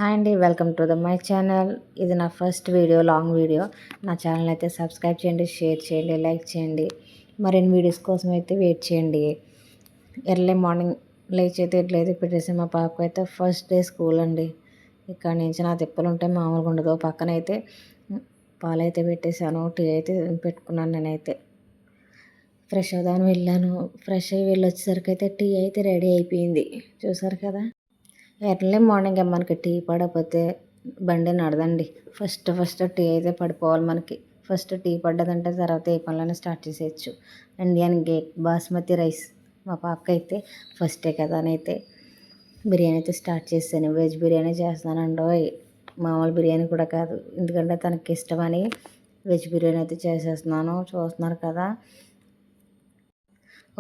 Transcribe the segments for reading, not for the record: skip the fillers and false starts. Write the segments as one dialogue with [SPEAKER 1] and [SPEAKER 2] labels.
[SPEAKER 1] Hi అండి, welcome to my channel. ఇది నా ఫస్ట్ వీడియో, లాంగ్ వీడియో. నా ఛానల్ అయితే సబ్స్క్రైబ్ చేయండి, షేర్ చేయండి, లైక్ చేయండి. మరిన్ని వీడియోస్ కోసం అయితే వెయిట్ చేయండి. ఎర్లీ మార్నింగ్ లేచి అయితే ఇట్లయితే పెట్టేసి మా పాపకు అయితే ఫస్ట్ డే స్కూల్ అండి. ఇక్కడ నుంచి నా తిప్పలు ఉంటే మామూలుగా ఉండదు. పక్కన అయితే పాలైతే పెట్టేశాను, టీ అయితే పెట్టుకున్నాను. నేనైతే ఫ్రెష్ అవుదామని వెళ్ళాను. ఫ్రెష్ అయ్యి వెళ్ళొచ్చేసరికి అయితే టీ అయితే రెడీ అయిపోయింది. చూసారు కదా. ఎర్లీ మార్నింగ్ మనకి టీ పడకపోతే బండి నడదండి. ఫస్ట్ టీ అయితే పడిపోవాలి మనకి. ఫస్ట్ టీ పడ్డదంటే తర్వాత ఏ పనులైనా స్టార్ట్ చేసేయచ్చు. ఇండియన్ గేట్ బాస్మతి రైస్ మా పాపకి అయితే ఫస్టే కదా అని అయితే బిర్యానీ అయితే స్టార్ట్ చేశాను. వెజ్ బిర్యానీ చేస్తానండి, మామూలు బిర్యానీ కూడా కాదు. ఎందుకంటే తనకి ఇష్టమని వెజ్ బిర్యానీ అయితే చేసేస్తున్నాను. చూస్తున్నారు కదా.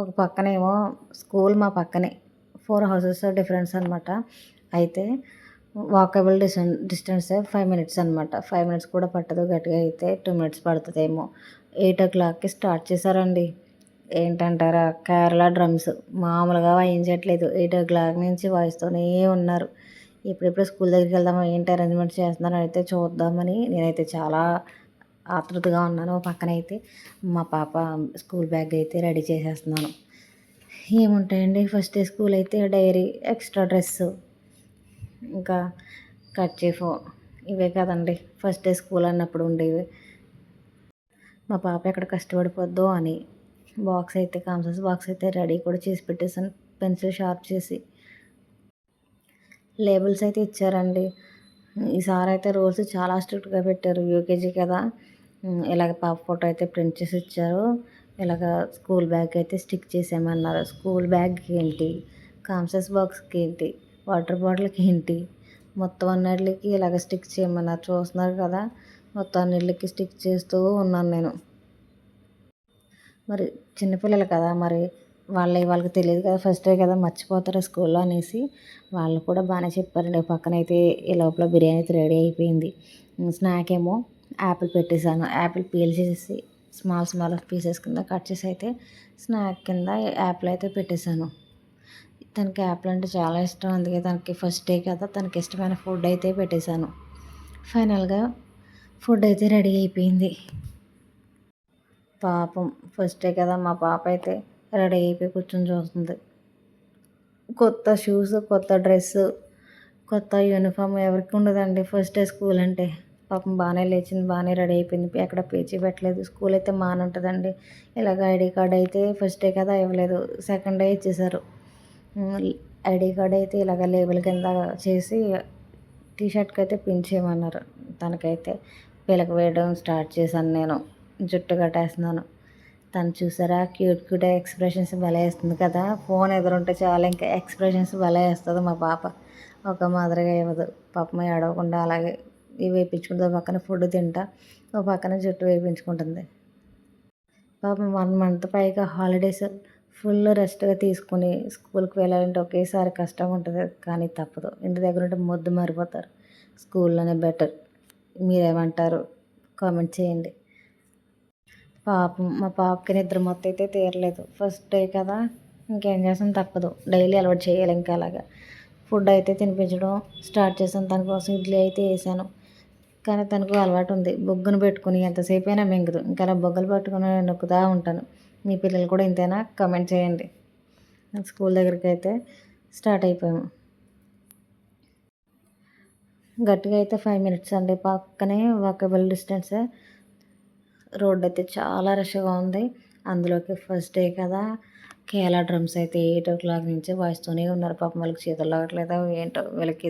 [SPEAKER 1] ఒక పక్కనేమో స్కూల్, మా పక్కనే 4 హౌసెస్ డిఫరెన్స్ అనమాట. అయితే వాకబుల్ డిస్టెన్సే 5 మినిట్స్ అనమాట. 5 మినిట్స్ కూడా పట్టదు, గట్టిగా అయితే 2 మినిట్స్ పడుతుందేమో. 8 ఓ క్లాక్కి స్టార్ట్ చేశారండి. ఏంటంటారా, కేరళ డ్రమ్స్ మామూలుగా వాయించట్లేదు. 8 ఓ క్లాక్ నుంచి వాయిస్తూనే ఉన్నారు. ఇప్పుడెప్పుడు స్కూల్ దగ్గరికి వెళ్దామా, ఏంటి అరేంజ్మెంట్స్ చేస్తున్నారో అయితే చూద్దామని నేనైతే చాలా ఆతృతగా ఉన్నాను. పక్కనైతే మా పాప స్కూల్ బ్యాగ్ అయితే రెడీ చేసేస్తున్నాను. ఏముంటాయండి, ఫస్ట్ డే స్కూల్ అయితే డైరీ, ఎక్స్ట్రా డ్రెస్సు, ఇంకా కర్చీఫ్, ఇవే కదండి ఫస్ట్ డే స్కూల్ అన్నప్పుడు ఉండేవి. మా పాప ఎక్కడ కష్టపడిపోద్దో అని బాక్స్ అయితే, కాంసెస్ బాక్స్ అయితే రెడీ కూడా చేసి పెట్టేసాను. పెన్సిల్ షార్ప్ చేసి లేబుల్స్ అయితే ఇచ్చారండి. ఈసారి అయితే రూల్స్ చాలా స్ట్రిక్ట్గా పెట్టారు. యూకేజీ కదా. ఇలాగ పాప ఫోటో అయితే ప్రింట్ చేసి ఇచ్చారు. ఇలాగ స్కూల్ బ్యాగ్ అయితే స్టిక్ చేసేయమన్నారు. స్కూల్ బ్యాగ్కి ఏంటి, కాంసెస్ బాక్స్కి ఏంటి, వాటర్ బాటిల్కి ఏంటి, మొత్తం అన్నిటికి ఇలాగ స్టిక్ చేయమన్నారు. చూస్తున్నారు కదా, మొత్తం అన్నిటికి స్టిక్ చేస్తూ ఉన్నాను నేను. మరి చిన్నపిల్లలు కదా, మరి వాళ్ళకి తెలియదు కదా, ఫస్ట్ డే కదా, మర్చిపోతారు స్కూల్లో అనేసి వాళ్ళు కూడా బాగానే చెప్పారండి. పక్కనైతే ఈ లోపల బిర్యానీ అయితే రెడీ అయిపోయింది. స్నాక్ ఏమో యాపిల్ పెట్టేశాను. యాపిల్ పీల్ చేసి స్మాల్ పీసెస్ కింద కట్ చేసి అయితే స్నాక్ కింద యాపిల్ అయితే పెట్టేశాను. తనకి యాపిల్ అంటే చాలా ఇష్టం, అందుకే తనకి ఫస్ట్ డే కదా, తనకి ఇష్టమైన ఫుడ్ అయితే పెట్టేశాను. ఫైనల్గా ఫుడ్ అయితే రెడీ అయిపోయింది. పాపం ఫస్ట్ డే కదా, మా పాప అయితే రెడీ అయిపోయి కూర్చొని చూస్తుంది. కొత్త షూస్, కొత్త డ్రెస్సు, కొత్త యూనిఫామ్ ఎవరికి ఉండదండి ఫస్ట్ డే స్కూల్ అంటే. పాపం బాగానే లేచింది, బాగానే రెడీ అయిపోయింది. ఎక్కడ పేచీ పెట్టలేదు. స్కూల్ అయితే మానుంటుందండి. ఇలాగ ఐడి కార్డ్ అయితే ఫస్ట్ డే కదా ఇవ్వలేదు, సెకండ్ డే ఇచ్చేసారు. ఐడి కార్డ్ అయితే ఇలాగ లేబుల్ కింద చేసి టీషర్ట్కి అయితే పిన్ చేయమన్నారు. తనకైతే పిలక వేయడం స్టార్ట్ చేశాను నేను. జుట్టు కట్టేస్తున్నాను. తను చూసారా, క్యూట్ ఎక్స్ప్రెషన్స్ భలే వేస్తుంది కదా. ఫోన్ ఎదురుంటే చాలా ఇంకా ఎక్స్ప్రెషన్స్ భలే వేస్తుంది మా పాప. ఒక మాదిరిగా ఇవ్వదు పాపం. ఏడవకుండా అలాగే ఇవి వేయించుకుంటుంది. పక్కన ఫుడ్ తింటా, ఒక పక్కన జుట్టు వేయించుకుంటుంది. పాపం 1 మంత్ పైగా హాలిడేస్ ఫుల్ రెస్ట్గా తీసుకుని స్కూల్కి వెళ్ళాలంటే ఒకేసారి కష్టం ఉంటుంది, కానీ తప్పదు. ఇంటి దగ్గర ఉంటే మొద్దు మారిపోతారు. స్కూల్లోనే బెటర్. మీరేమంటారు, కామెంట్ చేయండి. పాపం మా పాపకి నిద్ర మొత్తం అయితే తీరలేదు. ఫస్ట్ డే కదా, ఇంకేం చేస్తాం, తప్పదు. డైలీ అలవాటు చేయాలి. ఇంకా అలాగా ఫుడ్ అయితే తినిపించడం స్టార్ట్ చేశాను. తన కోసం ఇడ్లీ అయితే వేసాను. కానీ తనకు అలవాటు ఉంది, బొగ్గును పెట్టుకుని ఎంతసేపు అయినా మింగదు. ఇంకా అలా బొగ్గలు పట్టుకుని నొక్కుతూ ఉంటాను. మీ పిల్లలు కూడా ఇంతేనా, కమెంట్ చేయండి. స్కూల్ దగ్గరికి అయితే స్టార్ట్ అయిపోయాము. గట్టిగా అయితే 5 మినిట్స్ అండి. పక్కనే వాకబుల్ డిస్టెన్సే. రోడ్ అయితే చాలా రష్గా ఉంది. అందులోకి ఫస్ట్ డే కదా, కేరళ డ్రమ్స్ అయితే 8 ఓ క్లాక్ నుంచే వాయిస్తూనే ఉన్నారు. పాపం వాళ్ళకి చేతులు లాగట్లేదా ఏంటో వీళ్ళకి.